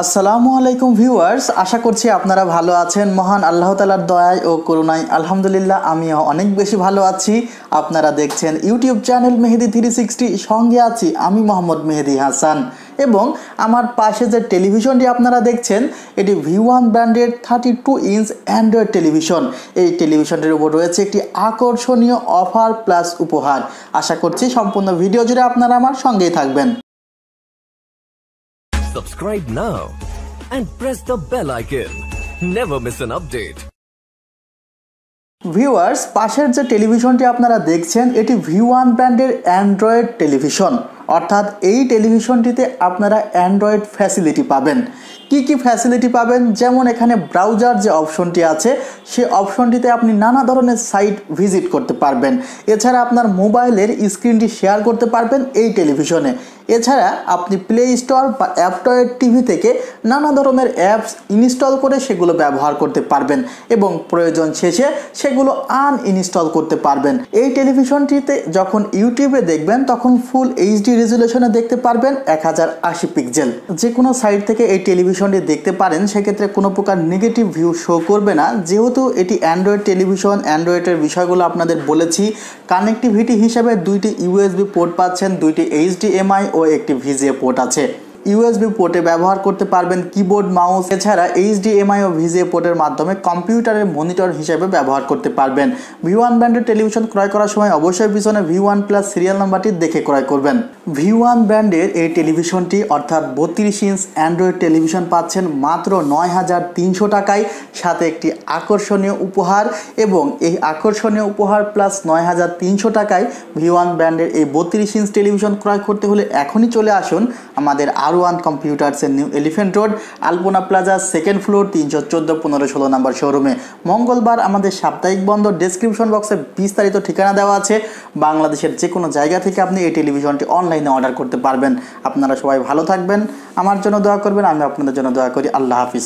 আসসালামু আলাইকুম ভিউয়ার্স, আশা করছি আপনারা ভালো আছেন। মহান আল্লাহ তাআলার দয়ায় ও করুণায় আলহামদুলিল্লাহ আমিও অনেক বেশি ভালো আছি। আপনারা দেখছেন ইউটিউব চ্যানেল মেহেদি 360, সঙ্গে আছি আমি মোহাম্মদ মেহেদি হাসান। এবং আমার পাশে যে টেলিভিশনটি আপনারা দেখছেন এটি V1 ব্র্যান্ডের 32 ইঞ্চ অ্যান্ড্রয়েড টেলিভিশন। এই টেলিভিশনটির উপর রয়েছে একটি আকর্ষণীয় অফার প্লাস উপহার। আশা করছি সম্পূর্ণ ভিডিও জুড়ে আপনারা আমার সঙ্গেই থাকবেন। Subscribe now and press the bell icon. Never miss an update. Viewers, পাশের যে টেলিভিশনটি আপনারা দেখছেন এটি V1 ব্র্যান্ডের অ্যান্ড্রয়েড টেলিভিশন। অর্থাৎ এই টেলিভিশনটিতে আপনারা অ্যান্ড্রয়েড ফ্যাসিলিটি পাবেন। কি ফ্যাসিলিটি পাবেন, যেমন এখানে ব্রাউজার যে অপশনটি আছে সে অপশনটিতে আপনি নানা ধরনের সাইট ভিজিট করতে পারবেন। এছাড়া আপনার মোবাইলের স্ক্রিনটি শেয়ার করতে পারবেন এই টেলিভিশনে। এছাড়া আপনি প্লে স্টোর বা অ্যাপটয়েড টিভি থেকে নানা ধরনের অ্যাপস ইনস্টল করে সেগুলো ব্যবহার করতে পারবেন এবং প্রয়োজন শেষে সেগুলো আনইনস্টল করতে পারবেন। এই টেলিভিশনটিতে যখন ইউটিউবে দেখবেন তখন ফুল এইচডি রেজুলেশনে দেখতে পারবেন 1080 পিক্সেল। যে কোনো সাইট থেকে এই টেলিভিশনটি দেখতে পারেন, সেক্ষেত্রে কোনো প্রকার নেগেটিভ ভিউ শো করবে না। যেহেতু এটি অ্যান্ড্রয়েড টেলিভিশন, অ্যান্ড্রয়েডের বিষয়গুলো আপনাদের বলেছি। কানেক্টিভিটি হিসাবে দুইটি ইউএসবি পোর্ট পাচ্ছেন, দুইটি এইচডিএমআই ও একটি ভিজিএ পোর্ট আছে। ইউএসবি পোর্টে ব্যবহার করতে পারবেন কিবোর্ড, মাউস। এছাড়া এইচডিএমআই ও ভিজিএ পোর্টের মাধ্যমে কম্পিউটারের মনিটর হিসেবে ব্যবহার করতে পারবেন। V1 ব্র্যান্ডের টেলিভিশন ক্রয় করার সময় অবশ্যই পিছনে V1 প্লাস সিরিয়াল নাম্বারটি দেখে ক্রয় করবেন। V1 ব্র্যান্ডের এই টেলিভিশনটি অর্থাৎ 32 ইঞ্চ অ্যান্ড্রয়েড টেলিভিশন পাচ্ছেন মাত্র 9300 টাকায়, সাথে একটি আকর্ষণীয় উপহার। এবং এই আকর্ষণীয় উপহার প্লাস 9300 টাকায় V1 ব্র্যান্ডের এই 32 ইঞ্চ টেলিভিশন ক্রয় করতে হলে এখনই চলে আসুন আমাদের R1 কম্পিউটার্সের নিউ এলিফ্যান্ট রোড, আলপনা প্লাজা, সেকেন্ড ফ্লোর, 314, 15, 16 নম্বর শোরুমে। মঙ্গলবার আমাদের সাপ্তাহিক বন্ধ। ডেসক্রিপশন বক্সে বিস্তারিত ঠিকানা দেওয়া আছে। বাংলাদেশের যে কোনো জায়গা থেকে আপনি এই টেলিভিশনটি অনলাইনে অর্ডার করতে পারবেন। আপনারা সবাই ভালো থাকবেন, আমার জন্য দোয়া করবেন, আমি আপনাদের জন্য দোয়া করি। আল্লাহ হাফিজ।